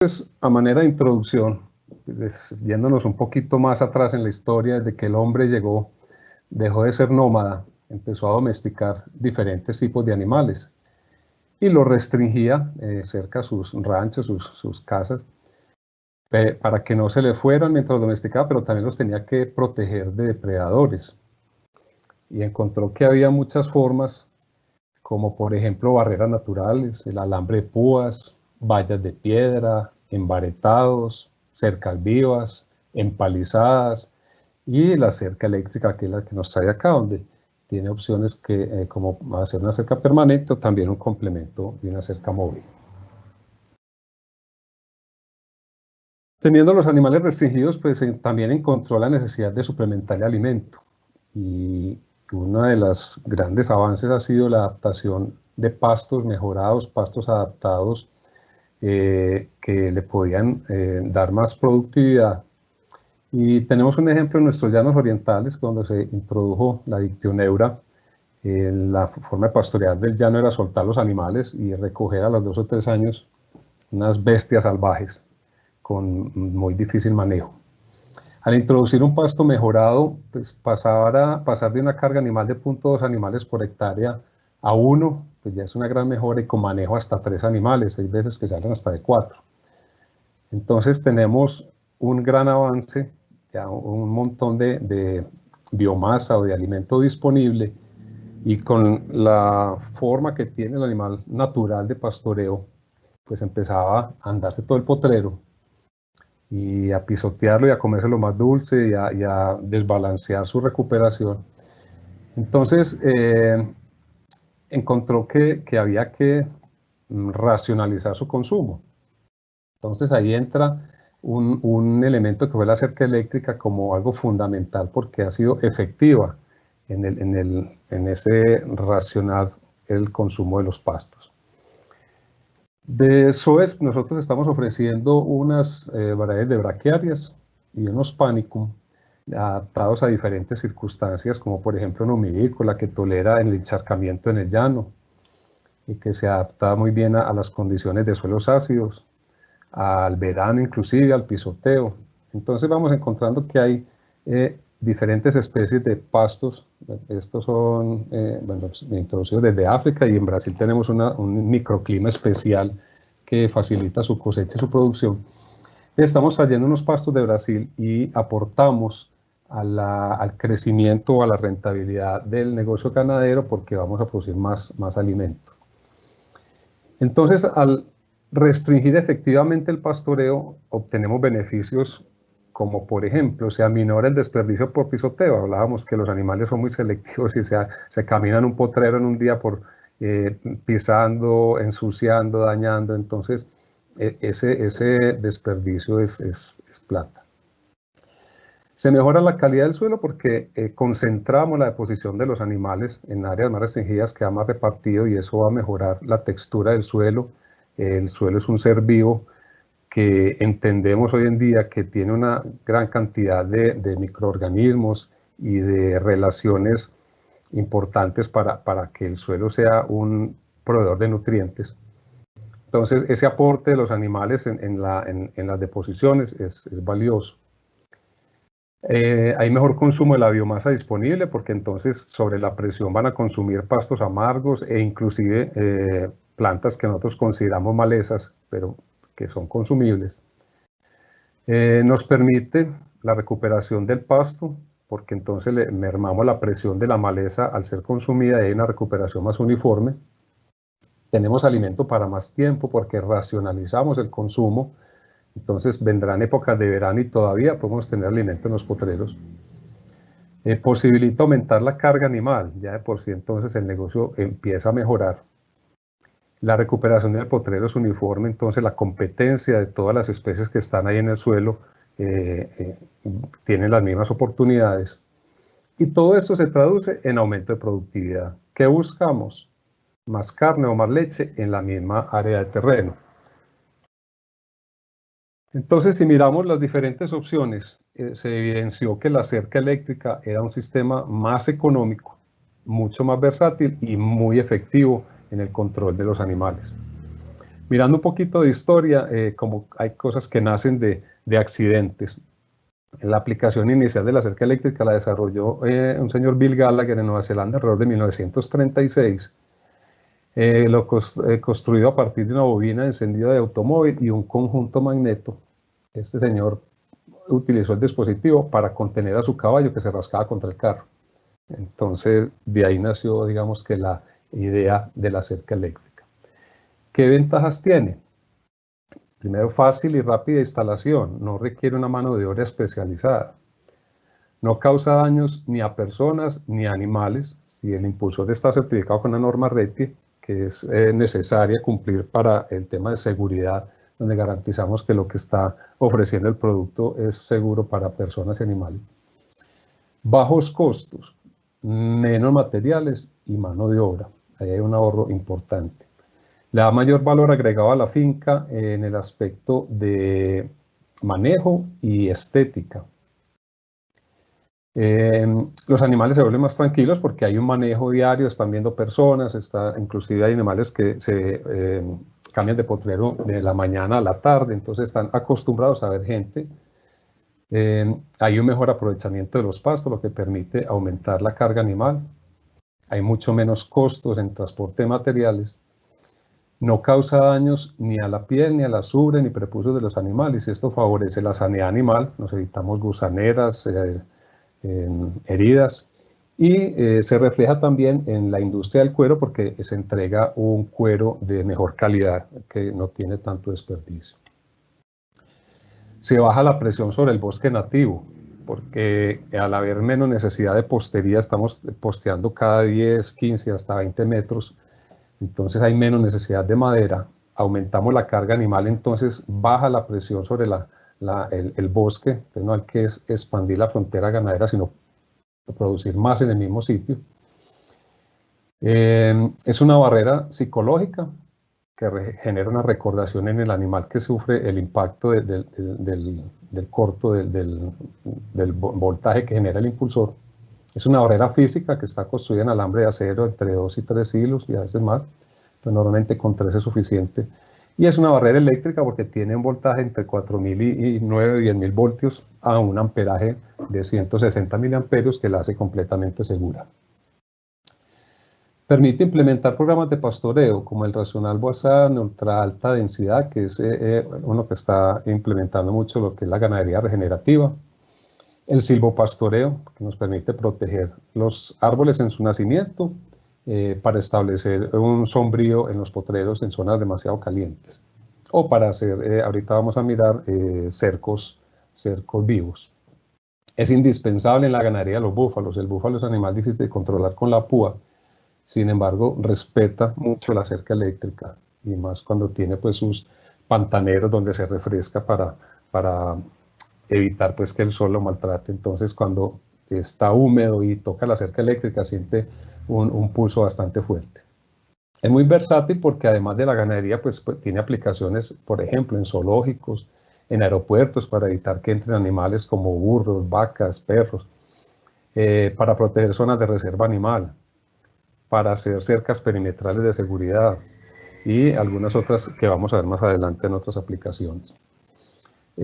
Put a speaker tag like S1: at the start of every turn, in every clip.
S1: Entonces, a manera de introducción, yéndonos un poquito más atrás en la historia, desde que el hombre llegó, dejó de ser nómada, empezó a domesticar diferentes tipos de animales y los restringía cerca a sus ranchos, sus casas, para que no se le fueran mientras los domesticaba, pero también los tenía que proteger de depredadores. Y encontró que había muchas formas, como por ejemplo barreras naturales, el alambre de púas, vallas de piedra, embaretados, cercas vivas, empalizadas y la cerca eléctrica, que es la que nos trae acá, donde tiene opciones que, como hacer una cerca permanente o también un complemento de una cerca móvil. Teniendo los animales restringidos, pues también encontró la necesidad de suplementar el alimento. Y uno de los grandes avances ha sido la adaptación de pastos mejorados, pastos adaptados, que le podían dar más productividad. Y tenemos un ejemplo en nuestros llanos orientales, cuando se introdujo la dictioneura. La forma de pastorear del llano era soltar los animales y recoger a los 2 o 3 años unas bestias salvajes con muy difícil manejo. Al introducir un pasto mejorado, pues pasar de una carga animal de 0.2 animales por hectárea a 1, pues ya es una gran mejora, y con manejo hasta 3 animales, hay veces que salen hasta de 4. Entonces tenemos un gran avance, ya un montón de biomasa o de alimento disponible, y con la forma que tiene el animal natural de pastoreo, pues empezaba a andarse todo el potrero y a pisotearlo y a comerse lo más dulce y a desbalancear su recuperación. Entonces encontró que había que racionalizar su consumo. Entonces ahí entra un elemento que fue la cerca eléctrica como algo fundamental, porque ha sido efectiva en ese racionar el consumo de los pastos. De SOES nosotros estamos ofreciendo unas variedades de braquiarias y unos panicum adaptados a diferentes circunstancias, como por ejemplo una humidícola que tolera el encharcamiento en el llano y que se adapta muy bien a las condiciones de suelos ácidos, al verano inclusive, al pisoteo. Entonces vamos encontrando que hay diferentes especies de pastos. Estos son introducidos desde África, y en Brasil tenemos un microclima especial que facilita su cosecha y su producción. Estamos trayendo unos pastos de Brasil y aportamos al crecimiento, a la rentabilidad del negocio ganadero, porque vamos a producir más alimento. Entonces, al restringir efectivamente el pastoreo, obtenemos beneficios como, por ejemplo, se aminora el desperdicio por pisoteo. Hablábamos que los animales son muy selectivos y se caminan un potrero en un día pisando, ensuciando, dañando. Entonces, ese desperdicio es plata. Se mejora la calidad del suelo porque concentramos la deposición de los animales en áreas más restringidas, queda más repartido, y eso va a mejorar la textura del suelo. El suelo es un ser vivo que entendemos hoy en día que tiene una gran cantidad de microorganismos y de relaciones importantes para que el suelo sea un proveedor de nutrientes. Entonces, ese aporte de los animales en las deposiciones es valioso. Hay mejor consumo de la biomasa disponible, porque entonces sobre la presión van a consumir pastos amargos e inclusive plantas que nosotros consideramos malezas, pero que son consumibles. Nos permite la recuperación del pasto, porque entonces le mermamos la presión de la maleza al ser consumida y hay una recuperación más uniforme. Tenemos alimento para más tiempo porque racionalizamos el consumo. Entonces vendrán épocas de verano y todavía podemos tener alimento en los potreros. Posibilita aumentar la carga animal, ya de por sí entonces el negocio empieza a mejorar. La recuperación del potrero es uniforme, entonces la competencia de todas las especies que están ahí en el suelo tienen las mismas oportunidades. Y todo esto se traduce en aumento de productividad. ¿Qué buscamos? Más carne o más leche en la misma área de terreno. Entonces, si miramos las diferentes opciones, se evidenció que la cerca eléctrica era un sistema más económico, mucho más versátil y muy efectivo en el control de los animales. Mirando un poquito de historia, como hay cosas que nacen de accidentes. La aplicación inicial de la cerca eléctrica la desarrolló un señor Bill Gallagher en Nueva Zelanda alrededor de 1936. Construido a partir de una bobina de encendido de automóvil y un conjunto magneto. Este señor utilizó el dispositivo para contener a su caballo que se rascaba contra el carro. Entonces, de ahí nació, digamos que la idea de la cerca eléctrica. ¿Qué ventajas tiene? Primero, fácil y rápida instalación, no requiere una mano de obra especializada. No causa daños ni a personas ni a animales, si el impulsor está certificado con la norma RETI, que es necesaria cumplir para el tema de seguridad, donde garantizamos que lo que está ofreciendo el producto es seguro para personas y animales. Bajos costos, menos materiales y mano de obra. Ahí hay un ahorro importante. Le da mayor valor agregado a la finca en el aspecto de manejo y estética. Los animales se vuelven más tranquilos porque hay un manejo diario, están viendo personas, inclusive hay animales que se cambian de potrero de la mañana a la tarde, entonces están acostumbrados a ver gente. Hay un mejor aprovechamiento de los pastos, lo que permite aumentar la carga animal. Hay mucho menos costos en transporte de materiales. No causa daños ni a la piel, ni a la ubre, ni prepucios de los animales. Y esto favorece la sanidad animal. Nos evitamos gusaneras, heridas. Y se refleja también en la industria del cuero porque se entrega un cuero de mejor calidad que no tiene tanto desperdicio. Se baja la presión sobre el bosque nativo porque al haber menos necesidad de postería, estamos posteando cada 10, 15, hasta 20 metros. Entonces hay menos necesidad de madera, aumentamos la carga animal, entonces baja la presión sobre el bosque, entonces no hay que expandir la frontera ganadera, sino producir más en el mismo sitio. Es una barrera psicológica que genera una recordación en el animal que sufre el impacto del corto, del voltaje que genera el impulsor. Es una barrera física que está construida en alambre de acero entre 2 y 3 hilos y a veces más, pero normalmente con 3 es suficiente. Y es una barrera eléctrica porque tiene un voltaje entre 4.000 y 9.000, 10.000 voltios a un amperaje de 160 miliamperios que la hace completamente segura. Permite implementar programas de pastoreo como el racional Boisson ultra alta densidad, que es uno que está implementando mucho lo que es la ganadería regenerativa. El silvopastoreo, que nos permite proteger los árboles en su nacimiento para establecer un sombrío en los potreros en zonas demasiado calientes. O para hacer, ahorita vamos a mirar, cercos vivos. Es indispensable en la ganadería de los búfalos. El búfalo es un animal difícil de controlar con la púa. Sin embargo, respeta mucho la cerca eléctrica y más cuando tiene pues sus pantaneros donde se refresca para evitar pues que el sol lo maltrate. Entonces cuando está húmedo y toca la cerca eléctrica siente un pulso bastante fuerte. Es muy versátil porque además de la ganadería pues tiene aplicaciones, por ejemplo, en zoológicos, en aeropuertos para evitar que entren animales como burros, vacas, perros, para proteger zonas de reserva animal, para hacer cercas perimetrales de seguridad y algunas otras que vamos a ver más adelante en otras aplicaciones.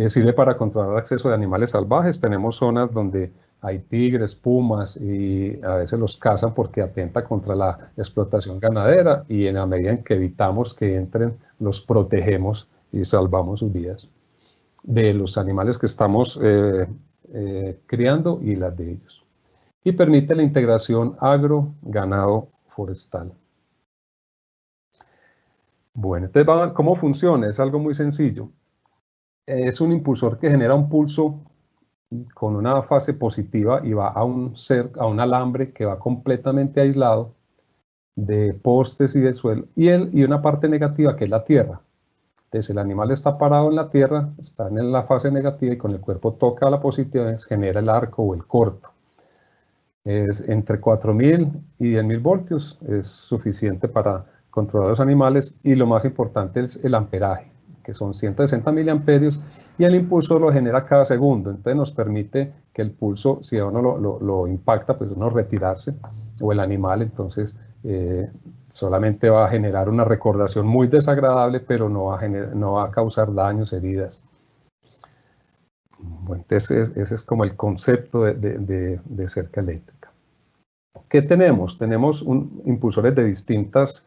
S1: Sirve para controlar el acceso de animales salvajes. Tenemos zonas donde hay tigres, pumas y a veces los cazan porque atenta contra la explotación ganadera y en la medida en que evitamos que entren, los protegemos y salvamos sus vidas de los animales que estamos criando y las de ellos. Y permite la integración agro-ganado forestal. Bueno, entonces ¿cómo funciona? Es algo muy sencillo. Es un impulsor que genera un pulso con una fase positiva y va a un alambre que va completamente aislado de postes y de suelo y una parte negativa que es la tierra. Entonces el animal está parado en la tierra, está en la fase negativa y con el cuerpo toca la positiva, genera el arco o el corto. Es entre 4.000 y 10.000 voltios, es suficiente para controlar los animales y lo más importante es el amperaje, que son 160 miliamperios y el impulso lo genera cada segundo, entonces nos permite que el pulso, si a uno lo impacta, pues uno retirarse o el animal, entonces solamente va a generar una recordación muy desagradable, pero no va a causar daños, heridas. Bueno, entonces ese es como el concepto de cerca eléctrica. ¿Qué tenemos? Tenemos impulsores de distintas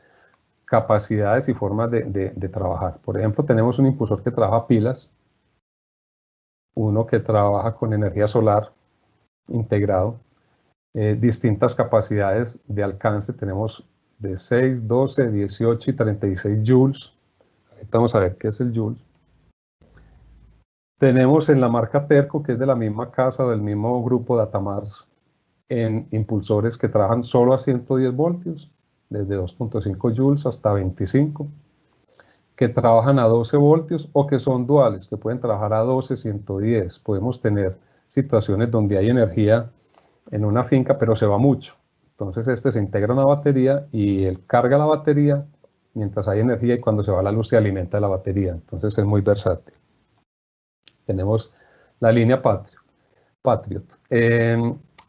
S1: capacidades y formas de trabajar. Por ejemplo, tenemos un impulsor que trabaja pilas, uno que trabaja con energía solar integrado, distintas capacidades de alcance, tenemos de 6, 12, 18 y 36 joules. Ahorita vamos a ver qué es el joule. Tenemos en la marca Terco, que es de la misma casa, del mismo grupo Datamars, en impulsores que trabajan solo a 110 voltios, desde 2.5 joules hasta 25, que trabajan a 12 voltios o que son duales, que pueden trabajar a 12, 110. Podemos tener situaciones donde hay energía en una finca, pero se va mucho. Entonces este se integra a una batería y él carga la batería mientras hay energía, y cuando se va la luz se alimenta la batería. Entonces es muy versátil. Tenemos la línea Patriot.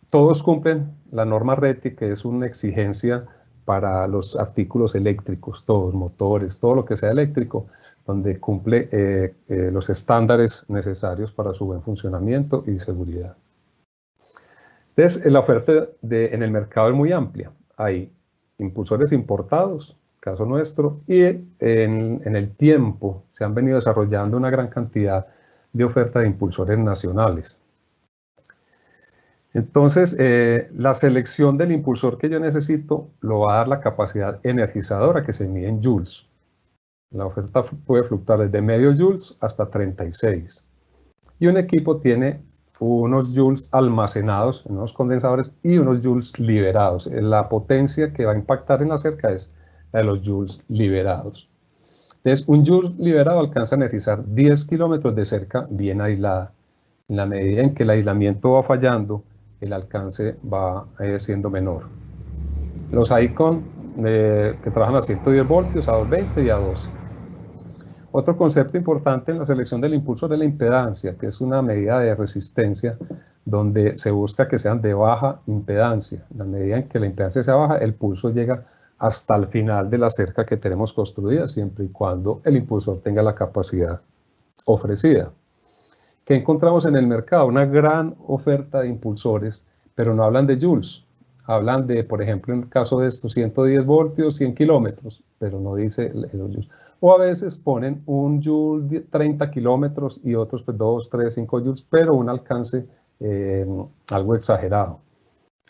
S1: Todos cumplen la norma RETI, que es una exigencia para los artículos eléctricos, todos, motores, todo lo que sea eléctrico, donde cumple los estándares necesarios para su buen funcionamiento y seguridad. Entonces, la oferta en el mercado es muy amplia. Hay impulsores importados, caso nuestro, y en el tiempo se han venido desarrollando una gran cantidad de oferta de impulsores nacionales. Entonces, la selección del impulsor que yo necesito lo va a dar la capacidad energizadora, que se mide en joules. La oferta puede fluctuar desde medio joules hasta 36. Y un equipo tiene unos joules almacenados en unos condensadores y unos joules liberados. La potencia que va a impactar en la cerca es la de los joules liberados. Entonces, un joule liberado alcanza a energizar 10 kilómetros de cerca bien aislada. En la medida en que el aislamiento va fallando, el alcance va siendo menor. Los Icon que trabajan a 110 voltios, a 220 y a 12. Otro concepto importante en la selección del impulsor es la impedancia, que es una medida de resistencia donde se busca que sean de baja impedancia. En la medida en que la impedancia sea baja, el pulso llega hasta el final de la cerca que tenemos construida, siempre y cuando el impulsor tenga la capacidad ofrecida. ¿Qué encontramos en el mercado? Una gran oferta de impulsores, pero no hablan de joules. Hablan de, por ejemplo, en el caso de estos 110 voltios, 100 kilómetros, pero no dice los joules. O a veces ponen un joule de 30 kilómetros y otros pues 2, 3, 5 joules, pero un alcance algo exagerado.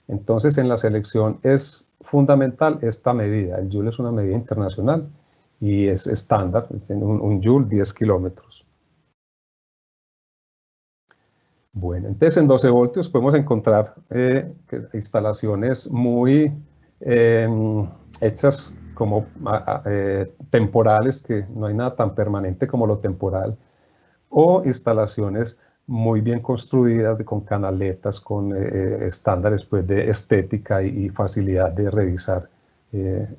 S1: Entonces, en la selección es fundamental esta medida. El joule es una medida internacional y es estándar, un joule 10 kilómetros. Bueno, entonces en 12 voltios podemos encontrar instalaciones muy hechas como temporales, que no hay nada tan permanente como lo temporal, o instalaciones muy bien construidas, con canaletas, con estándares pues, de estética y facilidad de revisar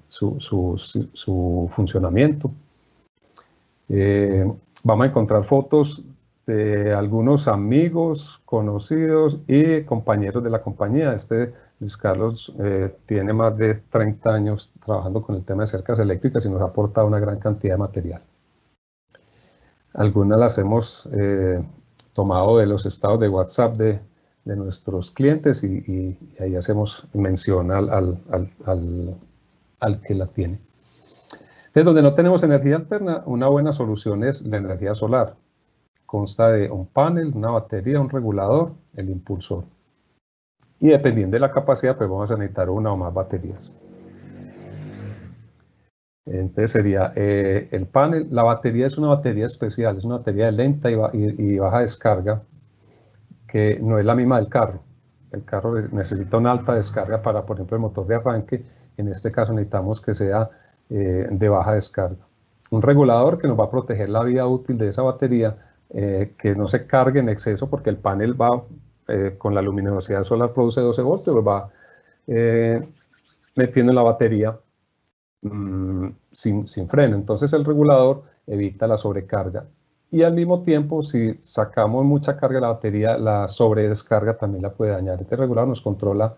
S1: su funcionamiento. Vamos a encontrar fotos de algunos amigos, conocidos y compañeros de la compañía. Luis Carlos tiene más de 30 años trabajando con el tema de cercas eléctricas y nos ha aportado una gran cantidad de material. Algunas las hemos tomado de los estados de WhatsApp de nuestros clientes y ahí hacemos mención al que la tiene. Entonces, donde no tenemos energía alterna, una buena solución es la energía solar. Consta de un panel, una batería, un regulador, el impulsor. Y dependiendo de la capacidad, pues vamos a necesitar una o más baterías. Entonces sería el panel. La batería es una batería especial, es una batería de lenta y baja descarga, que no es la misma del carro. El carro necesita una alta descarga para, por ejemplo, el motor de arranque. En este caso necesitamos que sea de baja descarga. Un regulador que nos va a proteger la vida útil de esa batería, que no se cargue en exceso, porque el panel va con la luminosidad solar produce 12 voltios, lo va metiendo en la batería sin freno. Entonces el regulador evita la sobrecarga. Y al mismo tiempo, si sacamos mucha carga de la batería, la sobredescarga también la puede dañar. Este regulador nos controla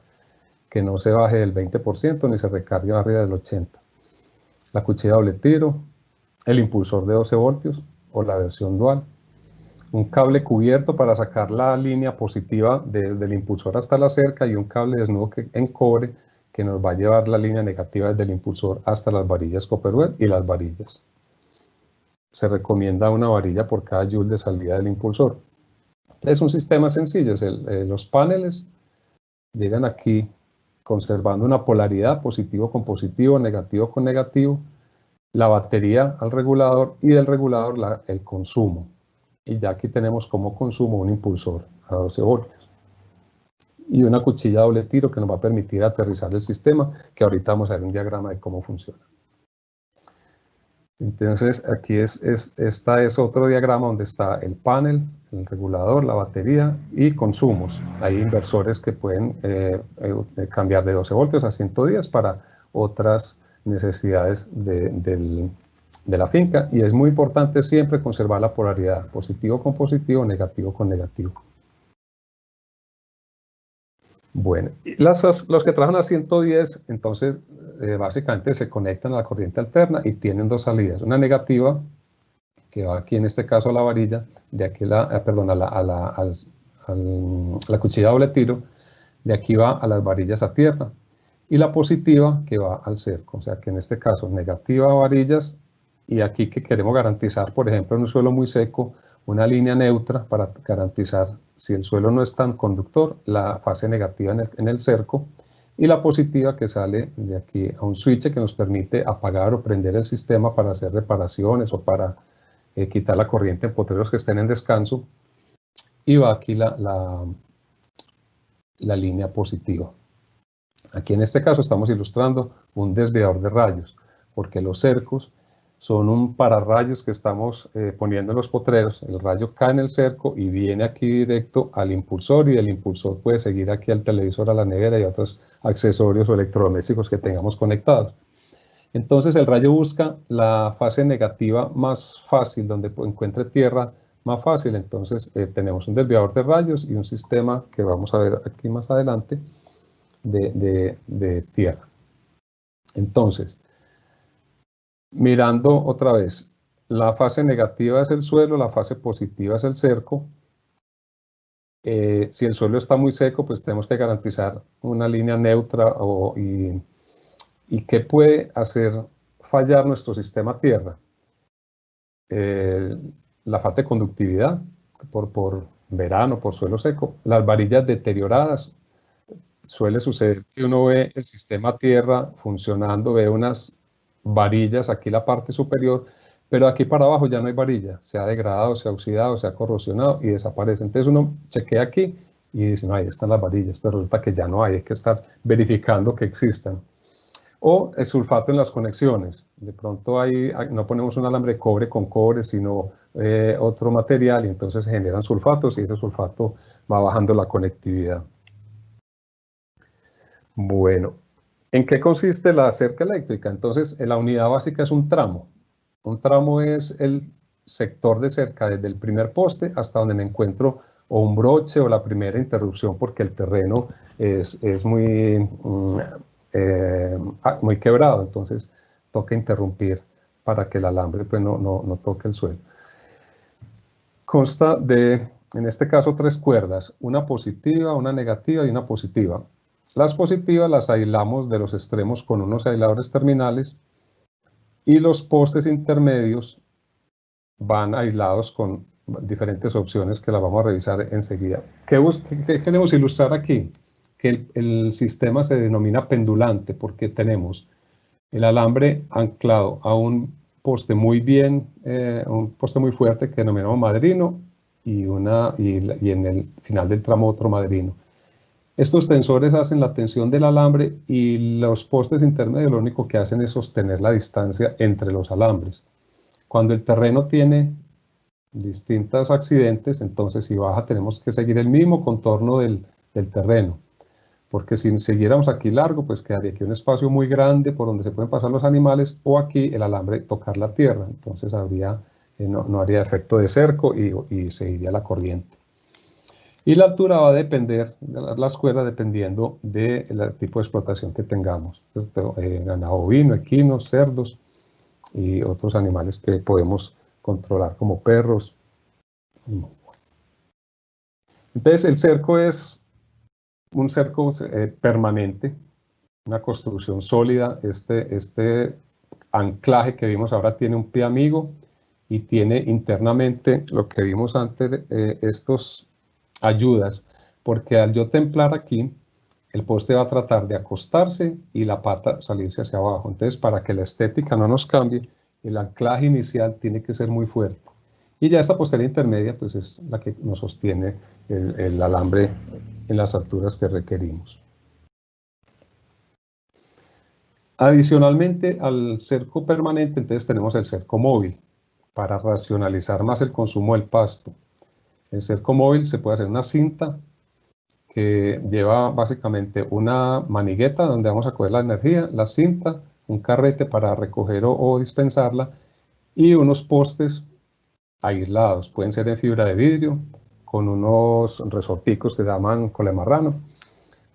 S1: que no se baje del 20% ni se recargue arriba del 80%. La cuchilla doble tiro, el impulsor de 12 voltios o la versión dual, un cable cubierto para sacar la línea positiva desde el impulsor hasta la cerca y un cable desnudo en cobre que nos va a llevar la línea negativa desde el impulsor hasta las varillas Copperwell y las varillas. Se recomienda una varilla por cada joule de salida del impulsor. Es un sistema sencillo, los paneles llegan aquí conservando una polaridad, positivo con positivo, negativo con negativo, la batería al regulador y del regulador el consumo. Y ya aquí tenemos como consumo un impulsor a 12 voltios. Y una cuchilla doble tiro que nos va a permitir aterrizar el sistema, que ahorita vamos a ver un diagrama de cómo funciona. Entonces aquí esta es otro diagrama donde está el panel, el regulador, la batería y consumos. Hay inversores que pueden cambiar de 12 voltios a 110 para otras necesidades de la finca, y es muy importante siempre conservar la polaridad, positivo con positivo, negativo con negativo. Bueno, los que trabajan a 110, entonces básicamente se conectan a la corriente alterna y tienen dos salidas. Una negativa, que va aquí en este caso a la varilla, de aquí a la cuchilla doble tiro, de aquí va a las varillas a tierra. Y la positiva que va al cerco, o sea que en este caso negativa a varillas, y aquí que queremos garantizar, por ejemplo, en un suelo muy seco, una línea neutra para garantizar, si el suelo no es tan conductor, la fase negativa en el cerco, y la positiva que sale de aquí a un switch que nos permite apagar o prender el sistema para hacer reparaciones o para quitar la corriente en potreros que estén en descanso, y va aquí la línea positiva. Aquí en este caso estamos ilustrando un desviador de rayos, porque los cercos son un pararrayos que estamos poniendo en los potreros. El rayo cae en el cerco y viene aquí directo al impulsor, y del impulsor puede seguir aquí al televisor, a la nevera y a otros accesorios o electrodomésticos que tengamos conectados. Entonces el rayo busca la fase negativa más fácil, donde encuentre tierra más fácil. Entonces tenemos un desviador de rayos y un sistema que vamos a ver aquí más adelante de tierra. Entonces, mirando otra vez, la fase negativa es el suelo, la fase positiva es el cerco. Si el suelo está muy seco, pues tenemos que garantizar una línea neutra. ¿Y qué puede hacer fallar nuestro sistema tierra? La falta de conductividad por verano, por suelo seco, las varillas deterioradas. Suele suceder que uno ve el sistema tierra funcionando, ve unas varillas aquí la parte superior, pero aquí para abajo ya no hay varilla, se ha degradado, se ha oxidado, se ha corrosionado y desaparece. Entonces uno chequea aquí y dice, no, ahí están las varillas, pero resulta que ya no hay que estar verificando que existan. O el sulfato en las conexiones. De pronto ahí no ponemos un alambre de cobre con cobre, sino otro material, y entonces se generan sulfatos y ese sulfato va bajando la conectividad. Bueno, ¿en qué consiste la cerca eléctrica? Entonces, la unidad básica es un tramo. Un tramo es el sector de cerca desde el primer poste hasta donde me encuentro o un broche o la primera interrupción, porque el terreno es muy quebrado, entonces toca interrumpir para que el alambre pues, no toque el suelo. Consta de, en este caso, 3 cuerdas, una positiva, una negativa y una positiva. Las positivas las aislamos de los extremos con unos aisladores terminales, y los postes intermedios van aislados con diferentes opciones que las vamos a revisar enseguida. ¿Qué queremos ilustrar aquí? Que el sistema se denomina pendulante porque tenemos el alambre anclado a un poste muy fuerte que denominamos madrino, y en el final del tramo otro madrino. Estos tensores hacen la tensión del alambre, y los postes intermedios lo único que hacen es sostener la distancia entre los alambres. Cuando el terreno tiene distintos accidentes, entonces si baja tenemos que seguir el mismo contorno del terreno, porque si siguiéramos aquí largo, pues quedaría aquí un espacio muy grande por donde se pueden pasar los animales, o aquí el alambre tocar la tierra, entonces no haría efecto de cerco y seguiría la corriente. Y la altura va a depender, las cuerdas, dependiendo del tipo de explotación que tengamos. Ganado bovino, equinos, cerdos y otros animales que podemos controlar como perros. Entonces el cerco es un cerco permanente, una construcción sólida. Este anclaje que vimos ahora tiene un pie amigo y tiene internamente lo que vimos antes, estos ayudas, porque al yo templar aquí, el poste va a tratar de acostarse y la pata salirse hacia abajo. Entonces, para que la estética no nos cambie, el anclaje inicial tiene que ser muy fuerte. Y ya esta postera intermedia, pues es la que nos sostiene el alambre en las alturas que requerimos. Adicionalmente al cerco permanente, entonces tenemos el cerco móvil, para racionalizar más el consumo del pasto. El cerco móvil se puede hacer una cinta que lleva básicamente una manigueta donde vamos a coger la energía, la cinta, un carrete para recoger o dispensarla y unos postes aislados. Pueden ser en fibra de vidrio, con unos resorticos que se llaman colemarrano.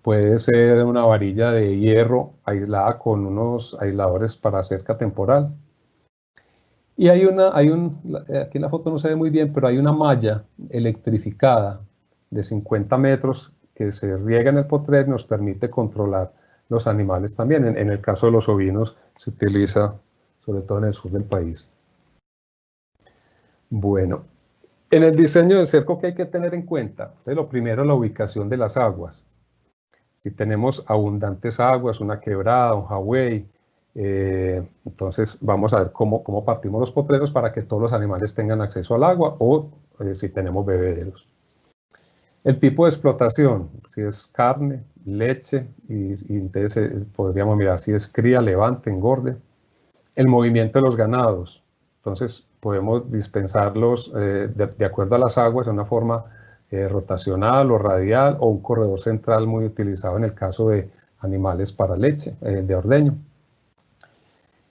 S1: Puede ser una varilla de hierro aislada con unos aisladores para cerca temporal. Y aquí en la foto no se ve muy bien, pero hay una malla electrificada de 50 metros que se riega en el potrero y nos permite controlar los animales también. En el caso de los ovinos se utiliza sobre todo en el sur del país. Bueno, en el diseño del cerco, ¿qué hay que tener en cuenta? Entonces, lo primero, la ubicación de las aguas. Si tenemos abundantes aguas, una quebrada, un jagüey, entonces vamos a ver cómo partimos los potreros para que todos los animales tengan acceso al agua o si tenemos bebederos. El tipo de explotación, si es carne, leche, y entonces podríamos mirar si es cría, levante, engorde. El movimiento de los ganados, entonces podemos dispensarlos de acuerdo a las aguas de una forma rotacional o radial o un corredor central muy utilizado en el caso de animales para leche, de ordeño.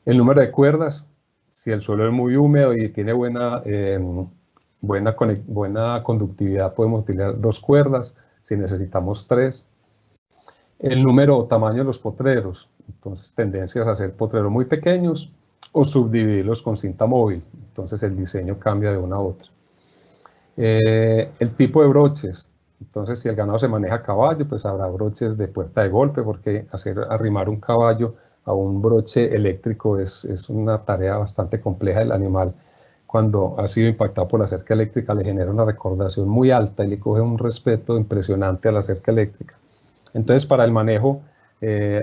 S1: El número de cuerdas, si el suelo es muy húmedo y tiene buena conductividad, podemos utilizar 2 cuerdas, si necesitamos 3. El número o tamaño de los potreros, entonces tendencias a hacer potreros muy pequeños o subdividirlos con cinta móvil, entonces el diseño cambia de una a otra. El tipo de broches, entonces si el ganado se maneja a caballo, pues habrá broches de puerta de golpe, porque hacer arrimar un caballo a un broche eléctrico es una tarea bastante compleja. El animal, cuando ha sido impactado por la cerca eléctrica, le genera una recordación muy alta y le coge un respeto impresionante a la cerca eléctrica. Entonces, para el manejo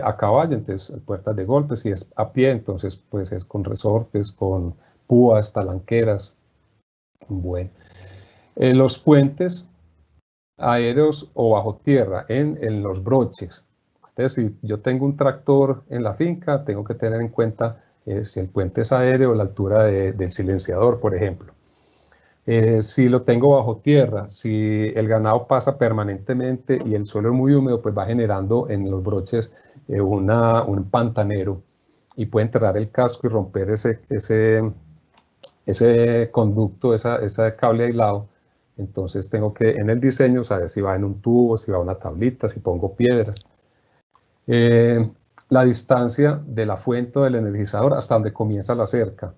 S1: a caballo, entonces puertas de golpe, si es a pie, entonces puede ser con resortes, con púas, talanqueras. Bueno, los puentes aéreos o bajo tierra en los broches. Entonces, si yo tengo un tractor en la finca, tengo que tener en cuenta si el puente es aéreo, la altura del silenciador, por ejemplo. Si lo tengo bajo tierra, si el ganado pasa permanentemente y el suelo es muy húmedo, pues va generando en los broches un pantanero y puede enterrar el casco y romper ese conducto, ese cable aislado. Entonces tengo que en el diseño saber si va en un tubo, si va a una tablita, si pongo piedras. La distancia de la fuente o del energizador hasta donde comienza la cerca.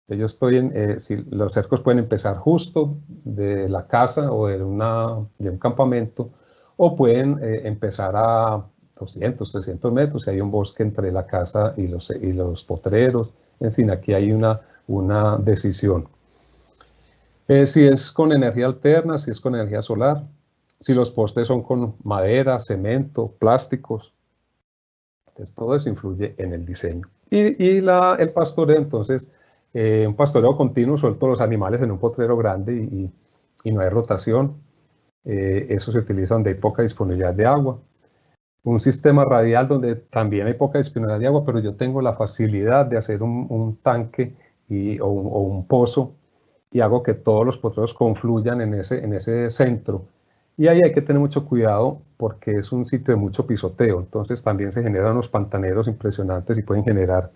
S1: Yo estoy si los cercos pueden empezar justo de la casa o de un campamento, o pueden empezar a 200, 300 metros, si hay un bosque entre la casa y los potreros. En fin, aquí hay una decisión. Si es con energía alterna, si es con energía solar, si los postes son con madera, cemento, plásticos. Entonces, todo eso influye en el diseño. Y el pastoreo, entonces, un pastoreo continuo, suelto los animales en un potrero grande y no hay rotación. Eso se utiliza donde hay poca disponibilidad de agua. Un sistema radial donde también hay poca disponibilidad de agua, pero yo tengo la facilidad de hacer un tanque o un pozo y hago que todos los potreros confluyan en ese centro. Y ahí hay que tener mucho cuidado porque es un sitio de mucho pisoteo, entonces también se generan unos pantaneros impresionantes y pueden generar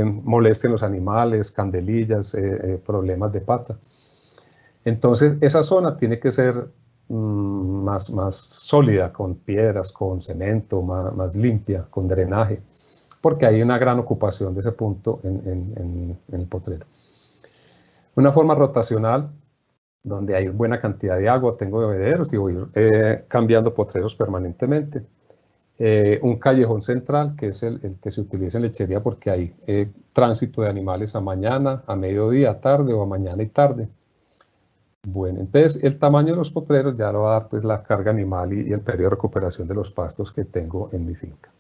S1: molestia en los animales, candelillas, problemas de pata. Entonces esa zona tiene que ser más sólida, con piedras, con cemento, más limpia, con drenaje, porque hay una gran ocupación de ese punto en el potrero. Una forma rotacional, donde hay buena cantidad de agua, tengo bebederos y voy cambiando potreros permanentemente. Un callejón central, que es el que se utiliza en lechería porque hay tránsito de animales a mañana, a mediodía, a tarde o a mañana y tarde. Bueno, entonces el tamaño de los potreros ya lo va a dar pues la carga animal y el periodo de recuperación de los pastos que tengo en mi finca.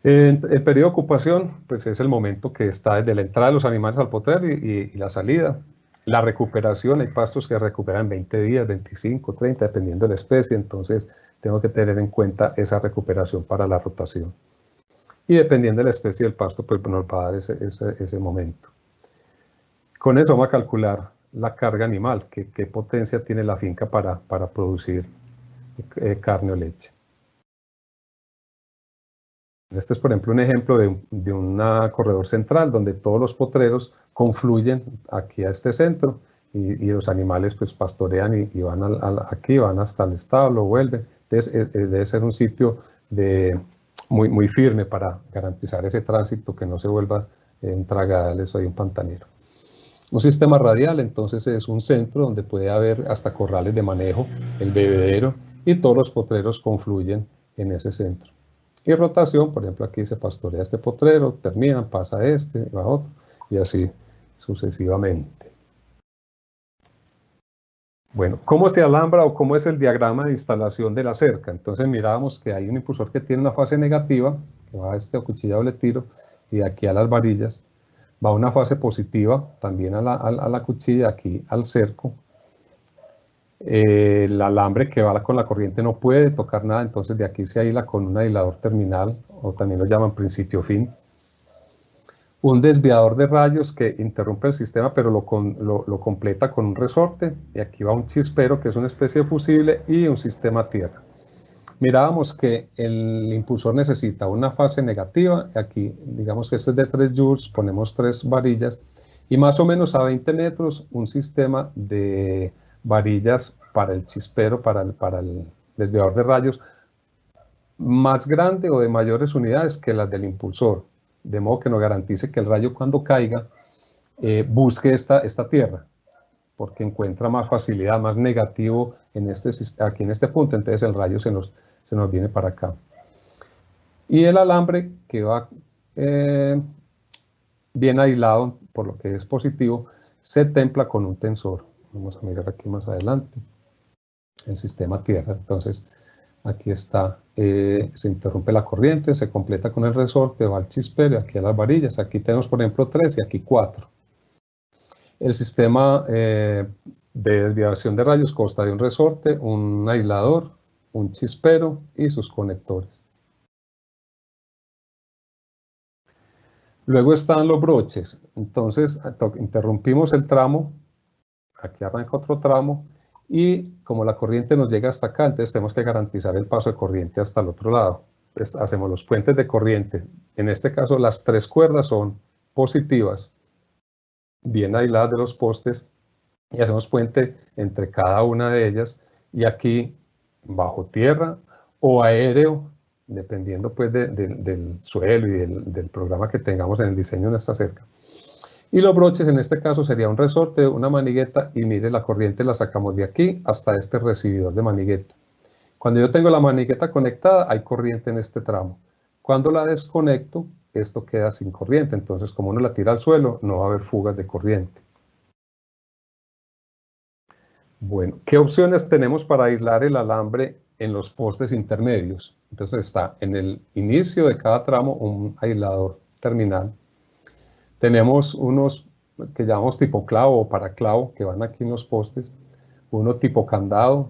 S1: El periodo de ocupación pues es el momento que está desde la entrada de los animales al potrero y la salida. La recuperación, hay pastos que recuperan 20 días, 25, 30, dependiendo de la especie, entonces tengo que tener en cuenta esa recuperación para la rotación. Y dependiendo de la especie del pasto, pues nos va a dar ese momento. Con eso vamos a calcular la carga animal, qué potencia tiene la finca para producir carne o leche. Este es, por ejemplo, un ejemplo de un corredor central donde todos los potreros confluyen aquí a este centro y los animales pues pastorean y van aquí, van hasta el establo, vuelven. Entonces debe ser un sitio muy firme para garantizar ese tránsito, que no se vuelva un tragadales o un pantanero. Un sistema radial, entonces, es un centro donde puede haber hasta corrales de manejo, el bebedero, y todos los potreros confluyen en ese centro. Y rotación, por ejemplo, aquí se pastorea este potrero, terminan, pasa este, va otro, y así sucesivamente. Bueno, ¿cómo se alambra o cómo es el diagrama de instalación de la cerca? Entonces mirábamos que hay un impulsor que tiene una fase negativa, que va a este cuchilla doble tiro, y de aquí a las varillas. Va una fase positiva también a la cuchilla, aquí al cerco. El alambre que va con la corriente no puede tocar nada, entonces de aquí se aísla con un aislador terminal, o también lo llaman principio-fin. Un desviador de rayos que interrumpe el sistema, pero lo completa con un resorte. Y aquí va un chispero, que es una especie de fusible, y un sistema tierra. Mirábamos que el impulsor necesita una fase negativa. Aquí, digamos que este es de 3 joules, ponemos 3 varillas. Y más o menos a 20 metros, un sistema de varillas para el chispero, para el desviador de rayos, más grande o de mayores unidades que las del impulsor, de modo que nos garantice que el rayo, cuando caiga, busque esta tierra, porque encuentra más facilidad, más negativo aquí en este punto, entonces el rayo se nos viene para acá. Y el alambre, que va bien aislado, por lo que es positivo, se templa con un tensor. Vamos a mirar aquí más adelante el sistema tierra. Entonces aquí está, se interrumpe la corriente, se completa con el resorte, va al chispero y aquí a las varillas. Aquí tenemos, por ejemplo, 3 y aquí 4. El sistema de desviación de rayos consta de un resorte, un aislador, un chispero y sus conectores. Luego están los broches. Entonces interrumpimos el tramo, aquí arranca otro tramo, y como la corriente nos llega hasta acá, entonces tenemos que garantizar el paso de corriente hasta el otro lado. Entonces, hacemos los puentes de corriente. En este caso las 3 cuerdas son positivas, bien aisladas de los postes, y hacemos puente entre cada una de ellas, y aquí bajo tierra o aéreo, dependiendo pues del suelo y del programa que tengamos en el diseño de nuestra cerca. Y los broches en este caso sería un resorte, una manigueta, y mire, la corriente la sacamos de aquí hasta este recibidor de manigueta. Cuando yo tengo la manigueta conectada, hay corriente en este tramo. Cuando la desconecto, esto queda sin corriente, entonces como uno la tira al suelo, no va a haber fugas de corriente. Bueno, ¿qué opciones tenemos para aislar el alambre en los postes intermedios? Entonces está en el inicio de cada tramo un aislador terminal. Tenemos unos que llamamos tipo clavo o paraclavo, que van aquí en los postes. Uno tipo candado,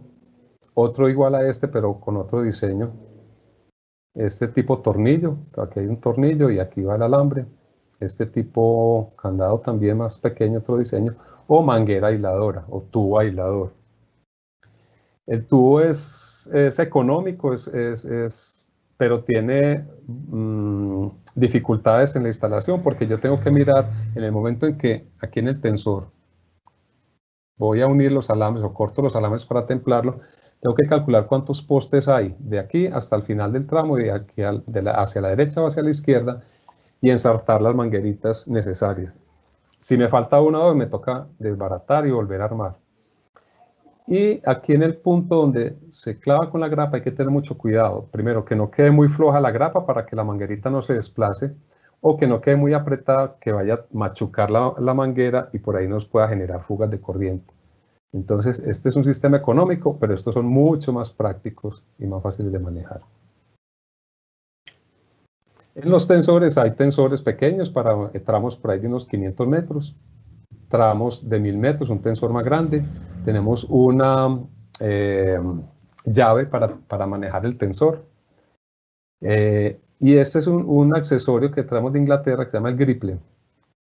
S1: otro igual a este pero con otro diseño. Este tipo tornillo, aquí hay un tornillo y aquí va el alambre. Este tipo candado también más pequeño, otro diseño. O manguera aisladora o tubo aislador. El tubo es económico, pero tiene dificultades en la instalación, porque yo tengo que mirar en el momento en que aquí en el tensor voy a unir los alambres o corto los alambres para templarlo, tengo que calcular cuántos postes hay de aquí hasta el final del tramo, de aquí hacia la derecha o hacia la izquierda, y ensartar las mangueritas necesarias. Si me falta una o dos, me toca desbaratar y volver a armar. Y aquí en el punto donde se clava con la grapa hay que tener mucho cuidado. Primero, que no quede muy floja la grapa para que la manguerita no se desplace, o que no quede muy apretada, que vaya a machucar la manguera y por ahí nos pueda generar fugas de corriente. Entonces, este es un sistema económico, pero estos son mucho más prácticos y más fáciles de manejar. En los tensores hay tensores pequeños para tramos por ahí de unos 500 metros, tramos de 1000 metros, un tensor más grande. Tenemos una llave para manejar el tensor. Y este es un accesorio que traemos de Inglaterra que se llama el gripple,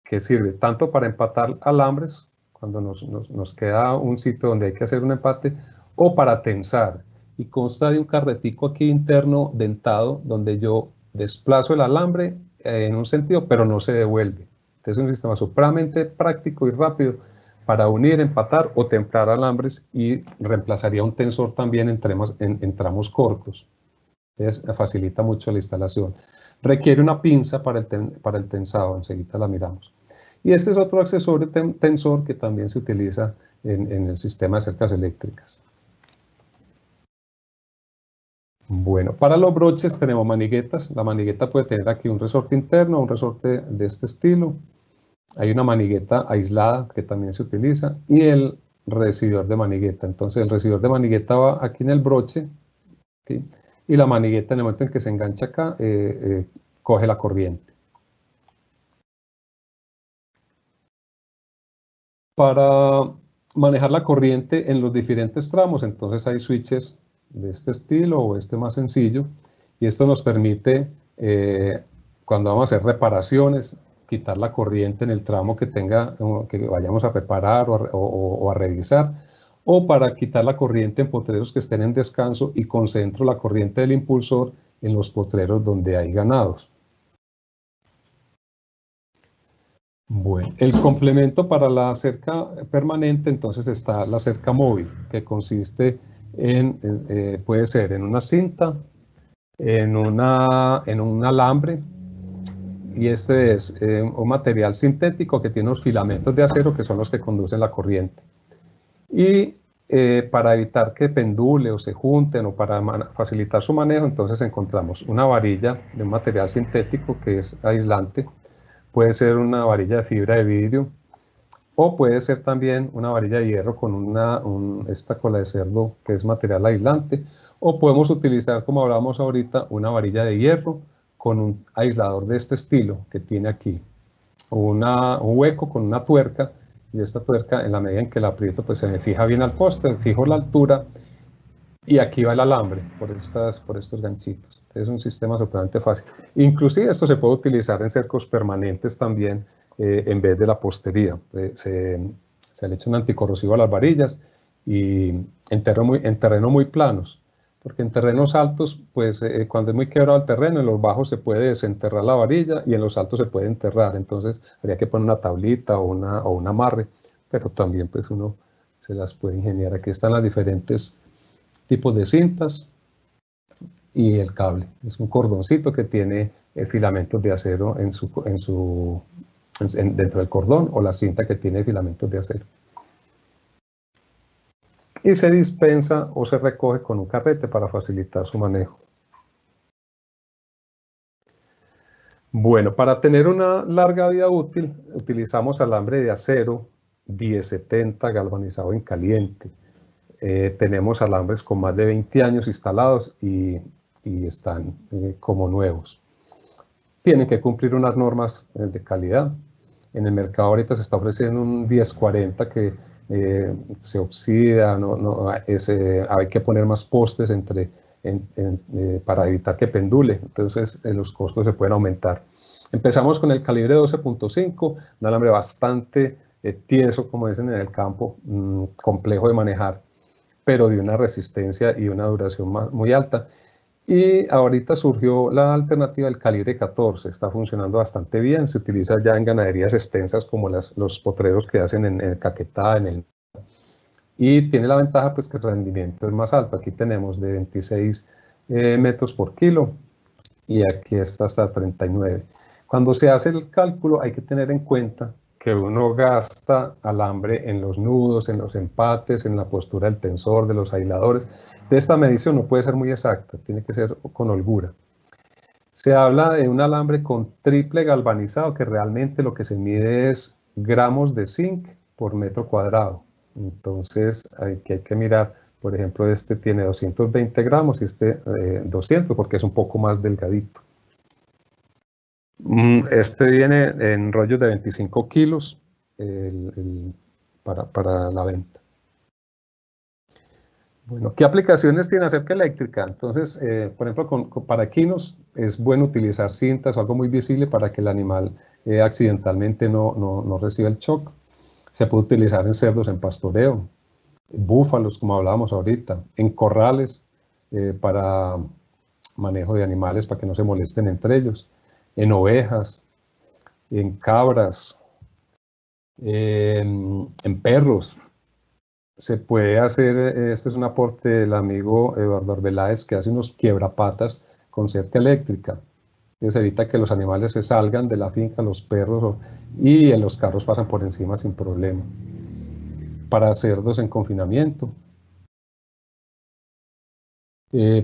S1: que sirve tanto para empatar alambres, cuando nos queda un sitio donde hay que hacer un empate, o para tensar. Y consta de un carretico aquí interno dentado, donde yo desplazo el alambre en un sentido, pero no se devuelve. Entonces es un sistema supremamente práctico y rápido para unir, empatar o templar alambres, y reemplazaría un tensor también en tramos cortos. Entonces facilita mucho la instalación. Requiere una pinza para el tensado, enseguida la miramos. Y este es otro accesorio tensor que también se utiliza en el sistema de cercas eléctricas. Bueno, para los broches tenemos maniguetas. La manigueta puede tener aquí un resorte interno, un resorte de este estilo. Hay una manigueta aislada que también se utiliza, y el recibidor de manigueta. Entonces el recibidor de manigueta va aquí en el broche, ¿sí? Y la manigueta en el momento en que se engancha acá, coge la corriente. Para manejar la corriente en los diferentes tramos, entonces hay switches de este estilo o este más sencillo, y esto nos permite, cuando vamos a hacer reparaciones, quitar la corriente en el tramo que vayamos a reparar o a revisar, o para quitar la corriente en potreros que estén en descanso y concentro la corriente del impulsor en los potreros donde hay ganados. Bueno, el complemento para la cerca permanente, entonces está la cerca móvil, que consiste puede ser en una cinta, en un alambre, y este es un material sintético que tiene unos filamentos de acero que son los que conducen la corriente. Y para evitar que pendule o se junten, o para facilitar su manejo, entonces encontramos una varilla de un material sintético que es aislante. Puede ser una varilla de fibra de vidrio, o puede ser también una varilla de hierro con esta cola de cerdo que es material aislante, o podemos utilizar, como hablábamos ahorita, una varilla de hierro con un aislador de este estilo que tiene aquí un hueco con una tuerca, y esta tuerca, en la medida en que la aprieto, pues se me fija bien al poste, fijo la altura, y aquí va el alambre por estos ganchitos. Es un sistema supremamente fácil. Inclusive esto se puede utilizar en cercos permanentes también, en vez de la postería. Se le echa un anticorrosivo a las varillas, y en terreno muy planos, porque en terrenos altos, pues cuando es muy quebrado el terreno, en los bajos se puede desenterrar la varilla y en los altos se puede enterrar. Entonces habría que poner una tablita o un amarre, pero también pues uno se las puede ingeniar. Aquí están las diferentes tipos de cintas y el cable. Es un cordoncito que tiene filamentos de acero dentro del cordón, o la cinta que tiene filamentos de acero. Y se dispensa o se recoge con un carrete para facilitar su manejo. Bueno, para tener una larga vida útil, utilizamos alambre de acero 1070 galvanizado en caliente. Tenemos alambres con más de 20 años instalados y están como nuevos. Tienen que cumplir unas normas de calidad. En el mercado ahorita se está ofreciendo un 1040 que se oxida, hay que poner más postes para evitar que pendule, entonces los costos se pueden aumentar. Empezamos con el calibre 12.5, un alambre bastante tieso, como dicen en el campo, complejo de manejar, pero de una resistencia y una duración muy alta. Y ahorita surgió la alternativa del calibre 14, está funcionando bastante bien, se utiliza ya en ganaderías extensas como los potreros que hacen en el Caquetá, y tiene la ventaja pues que el rendimiento es más alto. Aquí tenemos de 26 metros por kilo y aquí está hasta 39. Cuando se hace el cálculo hay que tener en cuenta que uno gasta alambre en los nudos, en los empates, en la postura del tensor, de los aisladores. De esta medición no puede ser muy exacta, tiene que ser con holgura. Se habla de un alambre con triple galvanizado, que realmente lo que se mide es gramos de zinc por metro cuadrado. Entonces hay que mirar, por ejemplo, este tiene 220 gramos y este 200, porque es un poco más delgadito. Este viene en rollos de 25 kilos para la venta. Bueno, ¿qué aplicaciones tiene cerca eléctrica? Entonces, por ejemplo, para equinos es bueno utilizar cintas o algo muy visible para que el animal accidentalmente no reciba el shock. Se puede utilizar en cerdos en pastoreo, búfalos, como hablábamos ahorita, en corrales para manejo de animales para que no se molesten entre ellos, en ovejas, en cabras, en perros. Se puede hacer, este es un aporte del amigo Eduardo Arbeláez, que hace unos quiebrapatas con cerca eléctrica. Entonces evita que los animales se salgan de la finca, los perros, y los carros pasan por encima sin problema. Para cerdos en confinamiento.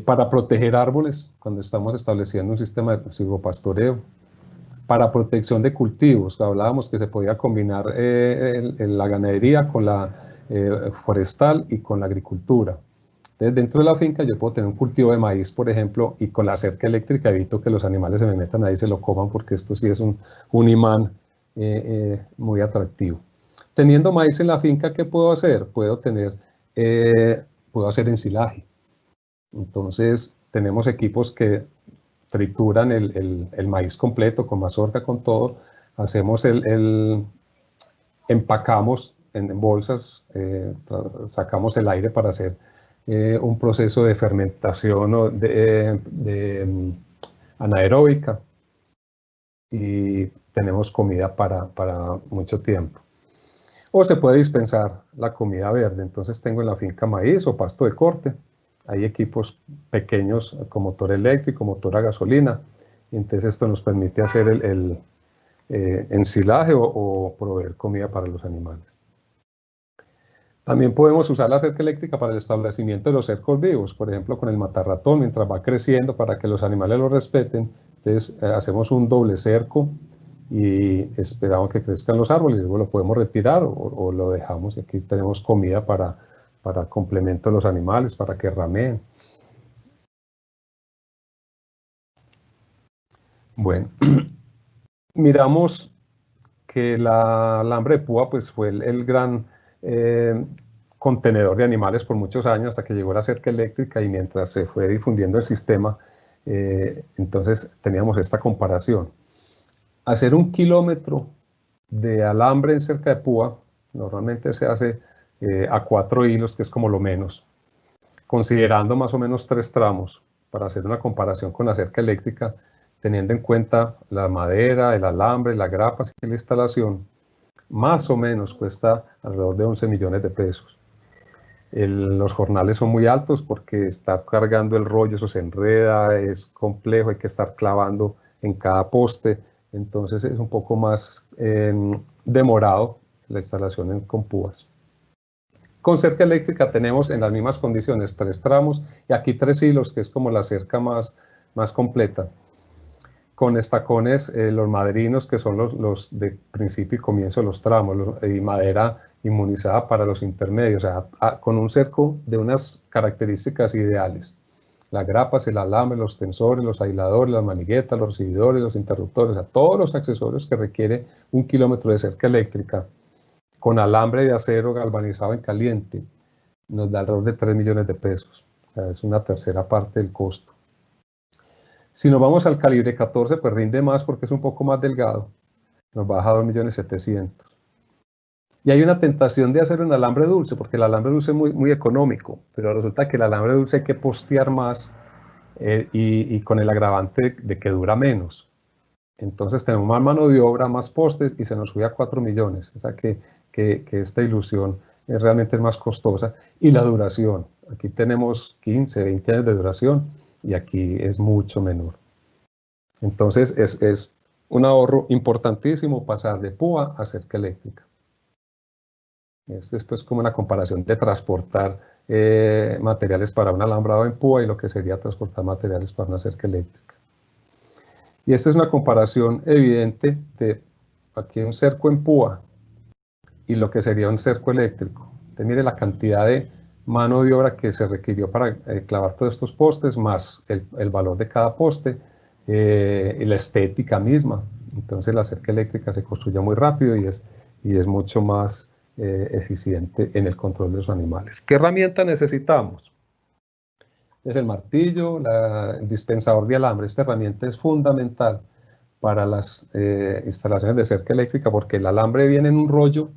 S1: Para proteger árboles, cuando estamos estableciendo un sistema de silvopastoreo. Para protección de cultivos, hablábamos que se podía combinar la ganadería con la forestal y con la agricultura. Entonces, dentro de la finca yo puedo tener un cultivo de maíz, por ejemplo, y con la cerca eléctrica evito que los animales se me metan ahí y se lo coman, porque esto sí es un imán muy atractivo. Teniendo maíz en la finca, ¿qué puedo hacer? Puedo hacer ensilaje. Entonces, tenemos equipos que trituran el maíz completo con mazorca, con todo. Hacemos empacamos en bolsas, sacamos el aire para hacer un proceso de fermentación anaeróbica y tenemos comida para mucho tiempo. O se puede dispensar la comida verde. Entonces tengo en la finca maíz o pasto de corte. Hay equipos pequeños con motor eléctrico, motor a gasolina. Y entonces esto nos permite hacer el ensilaje o proveer comida para los animales. También podemos usar la cerca eléctrica para el establecimiento de los cercos vivos, por ejemplo con el matarratón, mientras va creciendo para que los animales lo respeten. Entonces hacemos un doble cerco y esperamos que crezcan los árboles, luego lo podemos retirar o lo dejamos y aquí tenemos comida para complemento de los animales, para que rameen. Bueno, miramos que la alambre de púa pues, fue el gran contenedor de animales por muchos años hasta que llegó la cerca eléctrica y mientras se fue difundiendo el sistema, entonces teníamos esta comparación. Hacer 1 kilómetro de alambre en cerca de púa normalmente se hace a 4 hilos, que es como lo menos, considerando más o menos 3 tramos para hacer una comparación con la cerca eléctrica, teniendo en cuenta la madera, el alambre, las grapas y la instalación. Más o menos cuesta alrededor de 11 millones de pesos. Los jornales son muy altos porque estar cargando el rollo, eso se enreda, es complejo, hay que estar clavando en cada poste, entonces es un poco más demorado la instalación con púas. Con cerca eléctrica tenemos en las mismas condiciones 3 tramos y aquí 3 hilos, que es como la cerca más completa. Con estacones, los madrinos, que son los de principio y comienzo de los tramos, y madera inmunizada para los intermedios, o sea, con un cerco de unas características ideales. Las grapas, el alambre, los tensores, los aisladores, las maniguetas, los recibidores, los interruptores, o sea, todos los accesorios que requiere 1 kilómetro de cerca eléctrica, con alambre de acero galvanizado en caliente, nos da alrededor de 3 millones de pesos. O sea, es una tercera parte del costo. Si nos vamos al calibre 14, pues rinde más porque es un poco más delgado. Nos baja a 2.700.000. Y hay una tentación de hacer un alambre dulce, porque el alambre dulce es muy económico, pero resulta que el alambre dulce hay que postear más y con el agravante de que dura menos. Entonces tenemos más mano de obra, más postes y se nos sube a 4 millones. O sea que esta ilusión es realmente más costosa, y la duración. Aquí tenemos 15, 20 años de duración y aquí es mucho menor. Entonces es un ahorro importantísimo pasar de púa a cerca eléctrica. Esto es pues como una comparación de transportar materiales para un alambrado en púa y lo que sería transportar materiales para una cerca eléctrica. Y esta es una comparación evidente de aquí un cerco en púa y lo que sería un cerco eléctrico. Entonces, mire la cantidad de mano de obra que se requirió para clavar todos estos postes, más el valor de cada poste y la estética misma. Entonces la cerca eléctrica se construye muy rápido y es mucho más eficiente en el control de los animales. ¿Qué herramienta necesitamos? Es el martillo, el dispensador de alambre. Esta herramienta es fundamental para las instalaciones de cerca eléctrica porque el alambre viene en un rollo,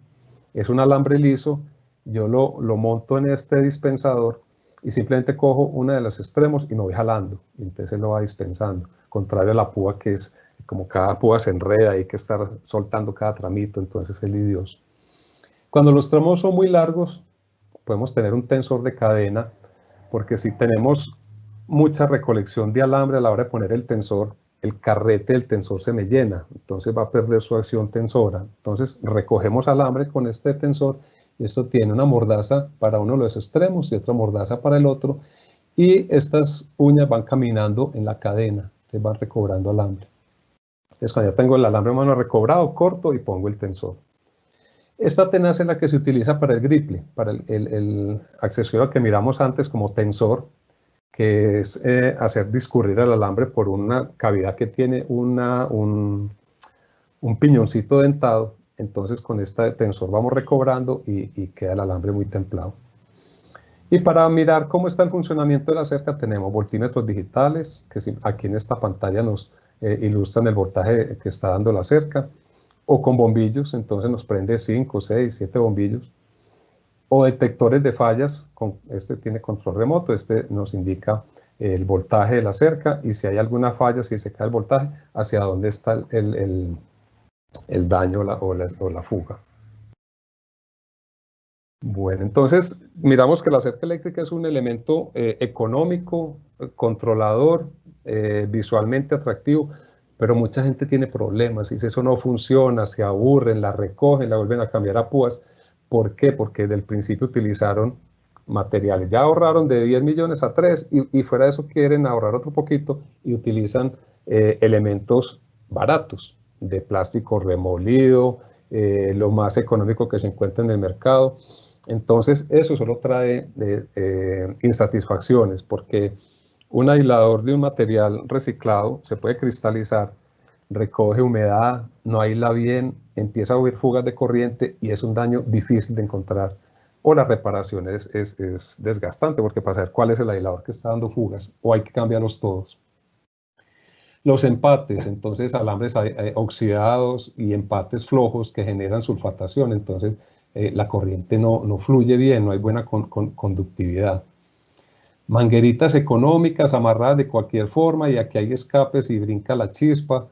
S1: es un alambre liso, yo lo monto en este dispensador y simplemente cojo uno de los extremos y me voy jalando, y entonces lo va dispensando, contrario a la púa que es como cada púa se enreda y hay que estar soltando cada tramito, entonces es lidioso. Cuando los tramos son muy largos, podemos tener un tensor de cadena, porque si tenemos mucha recolección de alambre a la hora de poner el tensor, el carrete del tensor se me llena, entonces va a perder su acción tensora. Entonces recogemos alambre con este tensor y esto tiene una mordaza para uno de los extremos y otra mordaza para el otro, y estas uñas van caminando en la cadena, entonces van recobrando alambre. Entonces cuando ya tengo el alambre mano recobrado, corto y pongo el tensor. Esta tenaza es la que se utiliza para el griple, para el accesorio que miramos antes como tensor, que es hacer discurrir el alambre por una cavidad que tiene un piñoncito dentado. Entonces con este tensor vamos recobrando y queda el alambre muy templado. Y para mirar cómo está el funcionamiento de la cerca tenemos voltímetros digitales, que aquí en esta pantalla nos ilustran el voltaje que está dando la cerca, o con bombillos, entonces nos prende 5, 6, 7 bombillos, o detectores de fallas, este tiene control remoto, este nos indica el voltaje de la cerca y si hay alguna falla, si se cae el voltaje, hacia dónde está el daño o la fuga. Bueno, entonces miramos que la cerca eléctrica es un elemento económico, controlador, visualmente atractivo, pero mucha gente tiene problemas, dice eso no funciona, se aburren, la recogen, la vuelven a cambiar a púas. ¿Por qué? Porque desde el principio utilizaron materiales, ya ahorraron de 10 millones a 3 y fuera de eso quieren ahorrar otro poquito y utilizan elementos baratos, de plástico remolido, lo más económico que se encuentra en el mercado. Entonces eso solo trae insatisfacciones porque un aislador de un material reciclado se puede cristalizar, recoge humedad, no aísla bien, empieza a huir fugas de corriente y es un daño difícil de encontrar. O la reparación es desgastante porque para saber cuál es el aislador que está dando fugas o hay que cambiarlos todos. Los empates, entonces alambres oxidados y empates flojos que generan sulfatación, entonces la corriente no fluye bien, no hay buena conductividad. Mangueritas económicas amarradas de cualquier forma y aquí hay escapes y brinca la chispa.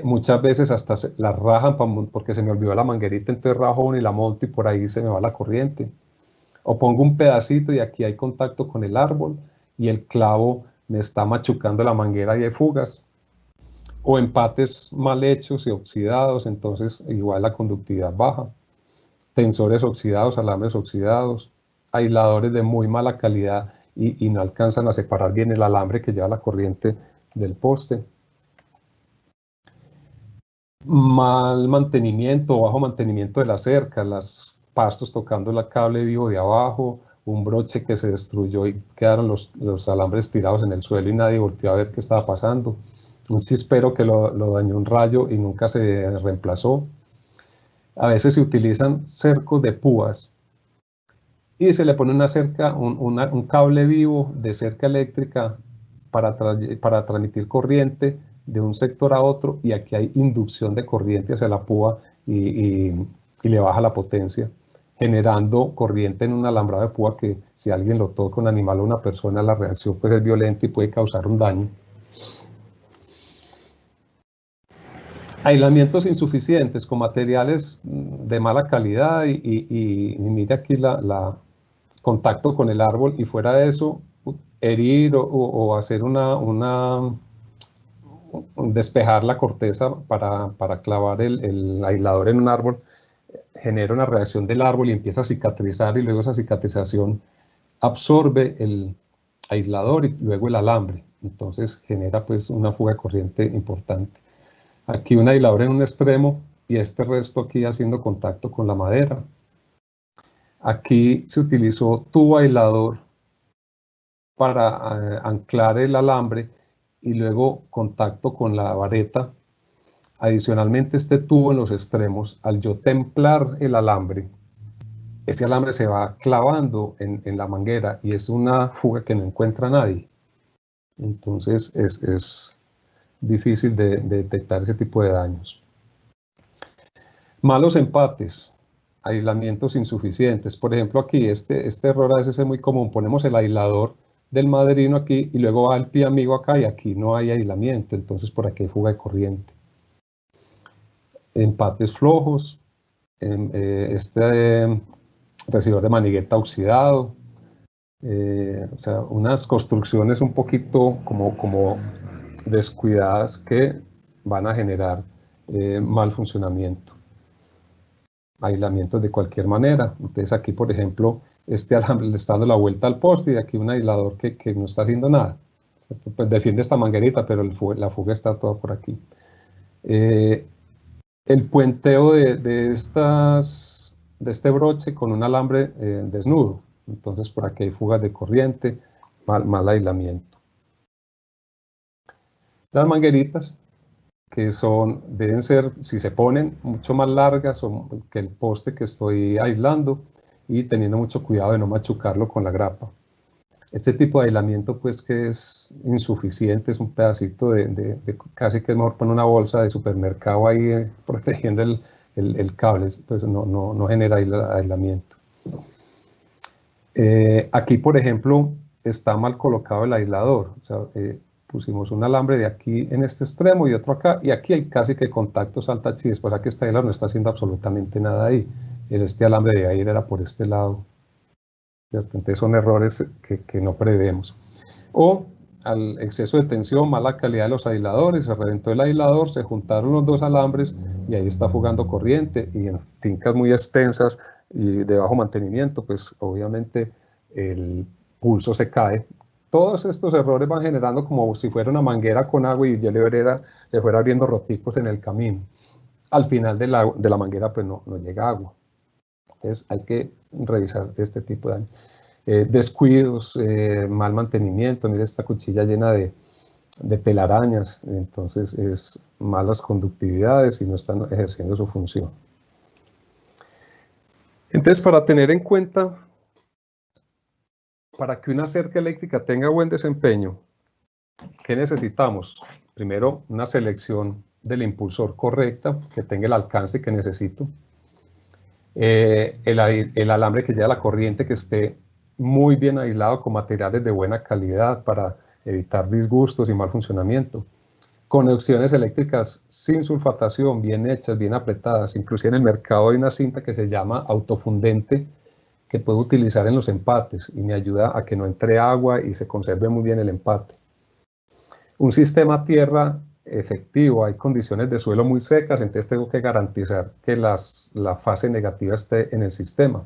S1: Muchas veces hasta la rajan porque se me olvidó la manguerita, entonces rajo una y la monto y por ahí se me va la corriente. O pongo un pedacito y aquí hay contacto con el árbol y el clavo me está machucando la manguera y hay fugas. O empates mal hechos y oxidados, entonces igual la conductividad baja. Tensores oxidados, alambres oxidados, aisladores de muy mala calidad y no alcanzan a separar bien el alambre que lleva la corriente del poste. Mal mantenimiento, bajo mantenimiento de la cerca, los pastos tocando el cable vivo de abajo, un broche que se destruyó y quedaron los alambres tirados en el suelo y nadie volteó a ver qué estaba pasando. Un chispero que lo dañó un rayo y nunca se reemplazó. A veces se utilizan cercos de púas y se le pone una cerca, un cable vivo de cerca eléctrica para transmitir corriente de un sector a otro y aquí hay inducción de corriente hacia la púa y le baja la potencia, generando corriente en un alambrado de púa que si alguien lo toca, un animal o una persona, la reacción puede ser violenta y puede causar un daño. Aislamientos insuficientes con materiales de mala calidad y mire aquí la contacto con el árbol, y fuera de eso herir o hacer despejar la corteza para clavar el aislador en un árbol, genera una reacción del árbol y empieza a cicatrizar, y luego esa cicatrización absorbe el aislador y luego el alambre. Entonces genera pues una fuga de corriente importante. Aquí un aislador en un extremo y este resto aquí haciendo contacto con la madera. Aquí se utilizó tubo aislador para anclar el alambre y luego contacto con la vareta. Adicionalmente, este tubo en los extremos, al yo templar el alambre, ese alambre se va clavando en la manguera y es una fuga que no encuentra nadie. Entonces es difícil de detectar ese tipo de daños. Malos empates, aislamientos insuficientes. Por ejemplo, aquí este error a veces es muy común. Ponemos el aislador del maderino aquí y luego va el pie amigo acá y aquí no hay aislamiento. Entonces por aquí hay fuga de corriente. Empates flojos, recibidor de manigueta oxidado, o sea, unas construcciones un poquito como descuidadas que van a generar mal funcionamiento. Aislamientos de cualquier manera. Entonces aquí, por ejemplo, este alambre le está dando la vuelta al poste y aquí un aislador que no está haciendo nada. O sea, pues defiende esta manguerita, pero la fuga está toda por aquí. El puenteo de este broche con un alambre desnudo. Entonces por aquí hay fugas de corriente, mal aislamiento. Las mangueritas, que deben ser, si se ponen, mucho más largas que el poste que estoy aislando y teniendo mucho cuidado de no machucarlo con la grapa. Este tipo de aislamiento pues que es insuficiente, es un pedacito casi que es mejor poner una bolsa de supermercado ahí protegiendo el cable, pues no genera aislamiento. Aquí, por ejemplo, está mal colocado el aislador. O sea, pusimos un alambre de aquí en este extremo y otro acá, y aquí hay casi que contactos alta chi. Después aquí este aislador no está haciendo absolutamente nada ahí. Este alambre de ahí era por este lado. ¿Cierto? Entonces son errores que no prevemos. O al exceso de tensión, mala calidad de los aisladores, se reventó el aislador, se juntaron los dos alambres y ahí está fugando corriente, y en fincas muy extensas y de bajo mantenimiento, pues obviamente el pulso se cae. Todos estos errores van generando como si fuera una manguera con agua y ya le fuera abriendo roticos en el camino. Al final de la manguera pues no llega agua. Entonces hay que revisar este tipo de daño. Descuidos, mal mantenimiento. Mire esta cuchilla llena de telarañas, entonces es malas conductividades y no están ejerciendo su función. Entonces, para tener en cuenta, para que una cerca eléctrica tenga buen desempeño, ¿qué necesitamos? Primero, una selección del impulsor correcta, que tenga el alcance que necesito. El alambre que lleva la corriente que esté muy bien aislado con materiales de buena calidad para evitar disgustos y mal funcionamiento. Conexiones eléctricas sin sulfatación, bien hechas, bien apretadas. Inclusive en el mercado hay una cinta que se llama autofundente que puedo utilizar en los empates y me ayuda a que no entre agua y se conserve muy bien el empate. Un sistema tierra efectivo, hay condiciones de suelo muy secas, entonces tengo que garantizar que la fase negativa esté en el sistema.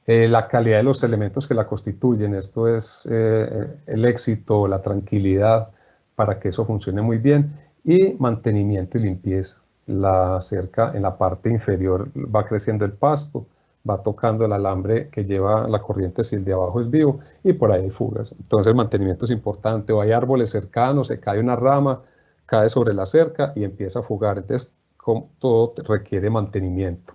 S1: La calidad de los elementos que la constituyen, esto es el éxito, la tranquilidad para que eso funcione muy bien, y mantenimiento y limpieza. La cerca en la parte inferior va creciendo el pasto, va tocando el alambre que lleva la corriente si el de abajo es vivo, y por ahí hay fugas. Entonces el mantenimiento es importante. O hay árboles cercanos, se cae una rama, cae sobre la cerca y empieza a fugar. Entonces todo requiere mantenimiento.